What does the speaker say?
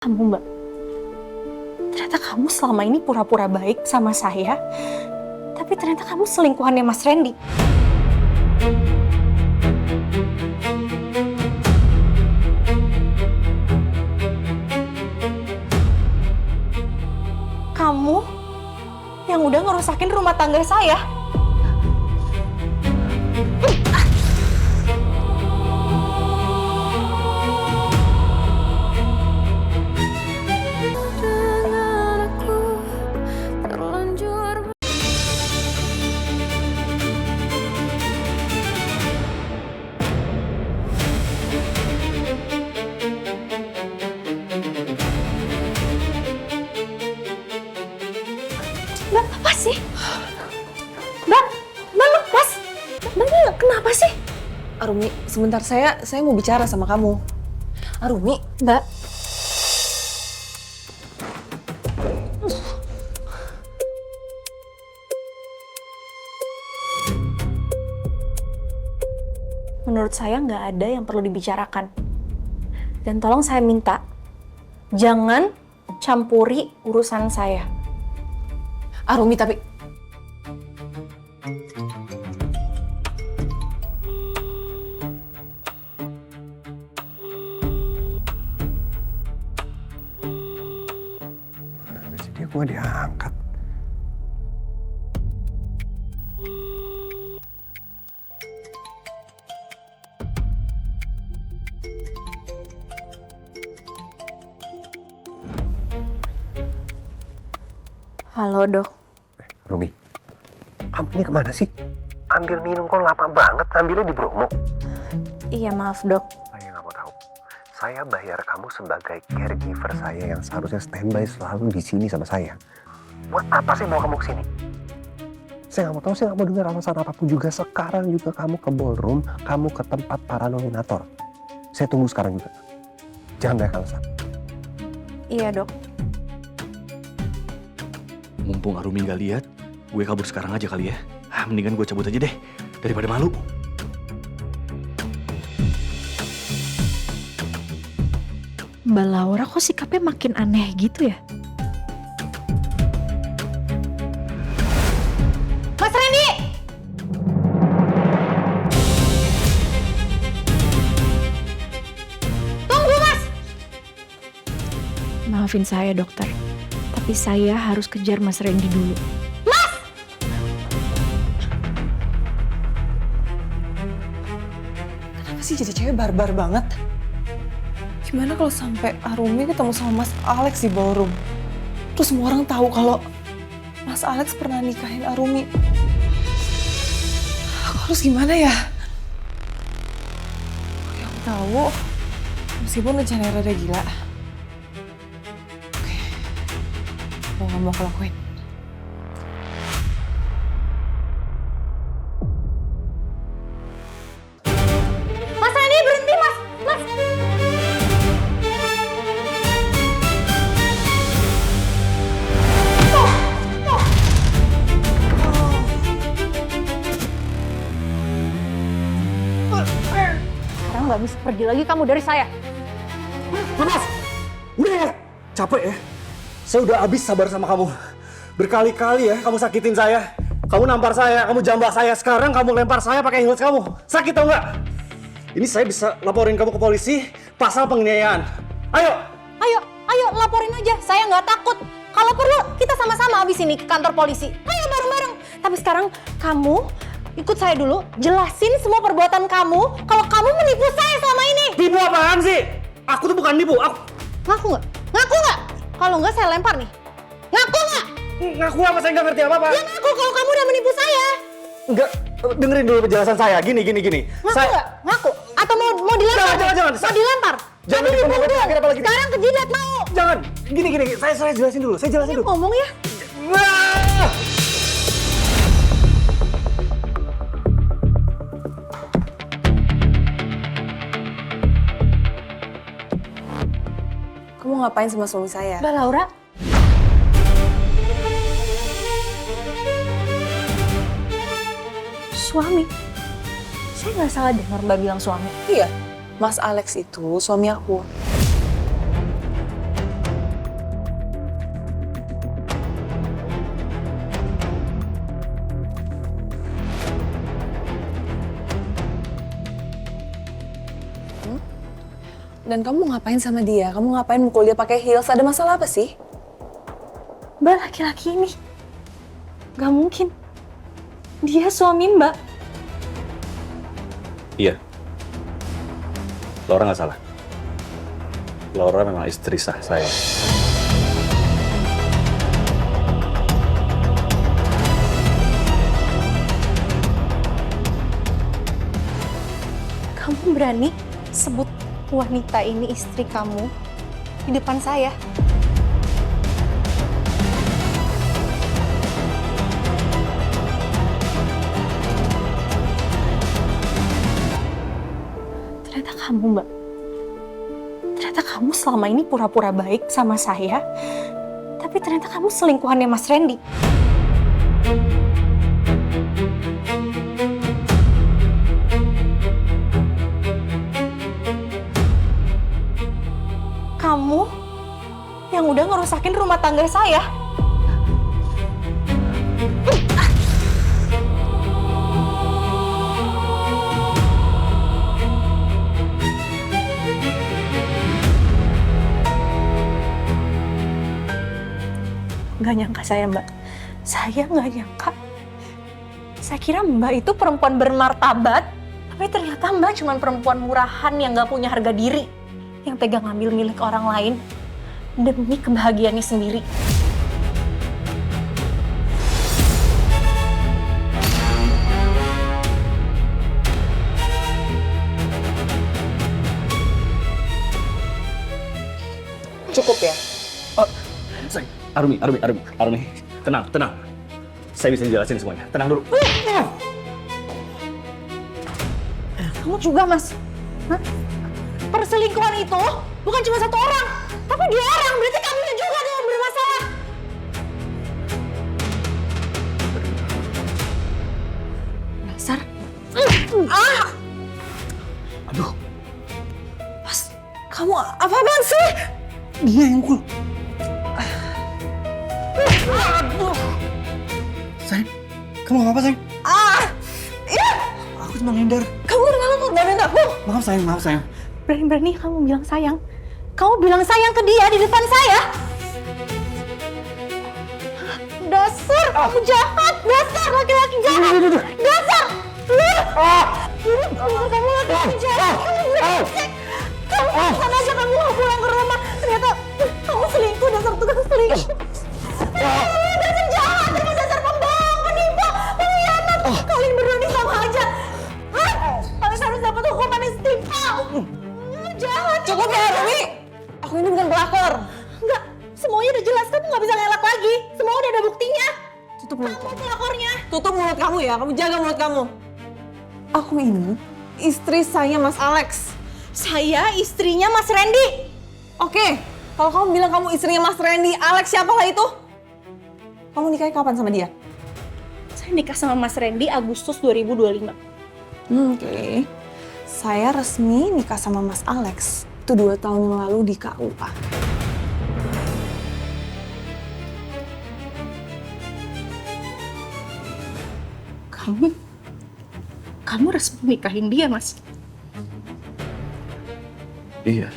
Kamu Mbak, ternyata kamu selama ini pura-pura baik sama saya, tapi ternyata kamu selingkuhannya Mas Randy. Kamu yang udah ngerusakin rumah tangga saya. Mbak, apa sih? Mbak lepas. Mbak, kenapa sih? Arumi, sebentar saya mau bicara sama kamu. Arumi, Mbak. Menurut saya nggak ada yang perlu dibicarakan. Dan tolong saya minta, jangan campuri urusan saya. Arumi tapi dia gua diangkat. Halo dok. Rumi, kamu ini kemana sih? Ambil minum kok lama banget, ambilnya di Bromo. Iya maaf dok. Saya nggak mau tahu. Saya bayar kamu sebagai caregiver saya yang seharusnya standby selalu di sini sama saya. Buat apa sih mau kamu kesini? Saya nggak mau tahu, saya nggak mau dengar alasan apapun juga. Sekarang juga kamu ke ballroom, kamu ke tempat para nominator. Saya tunggu sekarang juga. Jangan banyak alasan. Iya dok. Mumpung Arumi nggak lihat, gue kabur sekarang aja kali ya. Mendingan gue cabut aja deh, daripada malu. Mbak Laura kok sikapnya makin aneh gitu ya? Mas Randy! Tunggu mas! Maafin saya dokter, tapi saya harus kejar Mas Randy dulu. kenapa sih jadi cewek barbar banget? Gimana kalau sampai Arumi ketemu sama Mas Alex di ballroom? Terus semua orang tahu kalau Mas Alex pernah nikahin Arumi. Aku harus gimana ya? Yang tahu, meskipun rencananya rada gila. Oke, mau nggak mau aku lakuin. Mas Randy berhenti mas! Mas! Sekarang nggak bisa pergi lagi kamu dari saya. Lepas! Udah ya! Capek ya? Saya udah habis sabar sama kamu. Berkali-kali ya kamu sakitin saya. Kamu nampar saya, kamu jambak saya. Sekarang kamu lempar saya pakai heels kamu. Sakit tau nggak? Ini saya bisa laporin kamu ke polisi pasal penganiayaan. Ayo! Ayo laporin aja. Saya nggak takut. Kalau perlu kita sama-sama habis ini ke kantor polisi. Ayo bareng-bareng. Tapi sekarang kamu ikut saya dulu. Jelasin semua perbuatan kamu. Kalau kamu menipu saya selama ini. Nipu apaan sih? Aku tuh bukan nipu. Ngaku nggak? Ngaku nggak? Kalau nggak saya lempar nih. Ngaku nggak? Ngaku apa? Saya nggak ngerti apa-apa. Ya ngaku kalau kamu udah menipu saya. Enggak, dengerin dulu penjelasan saya. Gini. Ngaku nggak? Ngaku? Atau mau dilempar? Jangan. Mau dilempar? Jangan Kamu dipukul dipukul. terakhir apalagi. Sekarang kejidat mau. Jangan. Gini. Saya jelasin dulu. Saya jelasin dulu. Ngomong ya. Wah! Kamu ngapain sama suami saya? Mbak Laura. Suami? Saya nggak salah dengar Mbak bilang suami. Iya, Mas Alex itu suami aku. Dan kamu mau ngapain sama dia? Kamu ngapain mukul dia pakai heels? Ada masalah apa sih? Mbak, laki-laki ini gak mungkin. Dia suami Mbak. Iya. Laura nggak salah. Laura memang istri sah saya. Kamu berani sebut wanita ini istri kamu di depan saya? Ternyata kamu, Mbak. Ternyata kamu selama ini pura-pura baik sama saya, tapi ternyata kamu selingkuhannya Mas Randy. Kamu yang udah ngerusakin rumah tangga saya. Gak nyangka saya, Mbak. Saya gak nyangka. Saya kira Mbak itu perempuan bermartabat, tapi ternyata Mbak cuma perempuan murahan yang gak punya harga diri, yang tega ngambil milik orang lain demi kebahagiaannya sendiri. Cukup ya? Sayang, Arumi. Tenang. Saya bisa jelasin semuanya. Tenang dulu. Kamu juga, Mas. Hah? Perselingkuhan itu bukan cuma satu orang, tapi 2 orang. Berarti kamu juga yang bermasalah. Dasar. Aduh, Mas, kamu apa-apaan sih? dia yang mukul. Sayang, kamu apa sayang? Iya. Aku cuma ngindar. Kamu kenapa ngorbanin aku? Maaf sayang. Berani-berani kamu bilang sayang. Kamu bilang sayang ke dia di depan saya. Dasar kamu jahat. Dasar laki-laki jahat. Dasar. Kamu laki-laki jahat. Kamu brengsek. Kamu kesana aja, kamu gak pulang ke rumah. Ternyata kamu selingkuh, dasar tukang selingkuh. Dasar jahat, dasar pembohong, penipu, pengkhianat. Kalian berdua ini sama aja. Kalian harus dapat hukuman yang setimpal. Jahat. Cukup ya, Rumi. Aku ini bukan pelakor. Enggak, semuanya udah jelas. Kamu nggak bisa ngelak lagi. Semua udah ada buktinya. Tutup mulut Kamu kamu. pelakornya. Tutup mulut kamu ya. Kamu jaga mulut kamu. Aku ini istri saya Mas Alex. Saya istrinya Mas Randy. Oke, kalau kamu bilang kamu istrinya Mas Randy, Alex siapalah itu? Kamu nikahnya kapan sama dia? Saya nikah sama Mas Randy Agustus 2025. Oke. Saya resmi nikah sama Mas Alex. Itu 2 tahun yang lalu di KUA. Kamu resmi nikahin dia, Mas? Iya.